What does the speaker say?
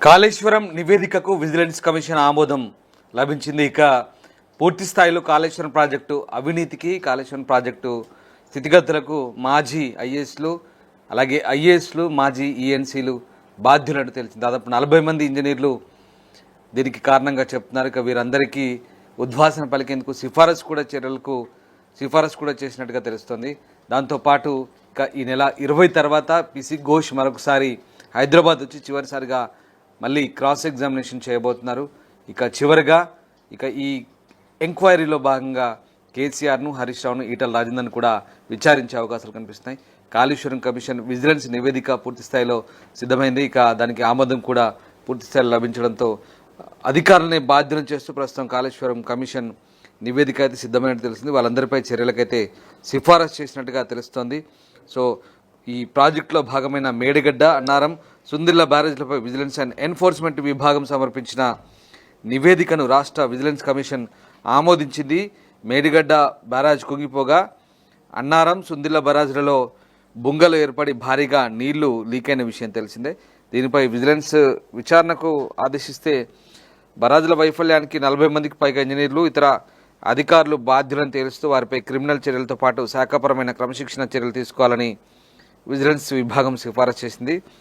Kaleshwaram నివేదికకు vigilance commission ఆమోదం లభించింది. ఇక పూర్తి స్థాయిలో కాళేశ్వరం ప్రాజెక్టు అవినీతికి, కాళేశ్వరం ప్రాజెక్టు స్థితిగతులకు మాజీ ఐఏఎస్లు, అలాగే ఐఏఎస్లు, మాజీ ఈఎన్సీలు బాధ్యులంటూ తెలిసింది. దాదాపు 40 మంది ఇంజనీర్లు దీనికి కారణంగా చెప్తున్నారు. ఇక వీరందరికీ ఉద్వాసన పలికేందుకు సిఫారసు కూడా చేసినట్టుగా తెలుస్తోంది. దాంతోపాటు ఇక ఈ నెల 20 తర్వాత పిసి ఘోష్ మరొకసారి హైదరాబాద్ వచ్చి చివరిసారిగా మళ్ళీ క్రాస్ ఎగ్జామినేషన్ చేయబోతున్నారు. ఇక చివరిగా ఈ ఎంక్వైరీలో భాగంగా కేసీఆర్ను, హరీష్ రావును, ఈటల రాజేందర్ను కూడా విచారించే అవకాశాలు కనిపిస్తున్నాయి. కాళేశ్వరం కమిషన్ విజిలెన్స్ నివేదిక పూర్తి స్థాయిలో సిద్ధమైంది. ఇక దానికి ఆమోదం కూడా పూర్తి స్థాయిలో లభించడంతో అధికారులనే బాధ్యులను చేస్తూ ప్రస్తుతం కాళేశ్వరం కమిషన్ నివేదిక అయితే సిద్ధమైనట్టు తెలిసింది. వాళ్ళందరిపై చర్యలకైతే సిఫారసు చేసినట్టుగా తెలుస్తోంది. సో ఈ ప్రాజెక్టులో భాగమైన మేడిగడ్డ, అన్నారం, సుందిళ్ల బ్యారేజ్లపై విజిలెన్స్ అండ్ ఎన్ఫోర్స్మెంట్ విభాగం సమర్పించిన నివేదికను రాష్ట్ర విజిలెన్స్ కమిషన్ ఆమోదించింది. మేడిగడ్డ బ్యారేజ్ కుంగిపోగా అన్నారం, సుందిళ్ల బ్యారేజ్లలో బుంగలు ఏర్పడి భారీగా నీళ్లు లీక్ అయిన విషయం తెలిసిందే. దీనిపై విజిలెన్స్ విచారణకు ఆదేశిస్తే బరాజుల వైఫల్యానికి 40 మందికి పైగా ఇంజనీర్లు, ఇతర అధికారులు బాధ్యులను తేలుస్తూ వారిపై క్రిమినల్ చర్యలతో పాటు శాఖాపరమైన క్రమశిక్షణ చర్యలు తీసుకోవాలని విజిలెన్స్ విభాగం సిఫారసు చేసింది.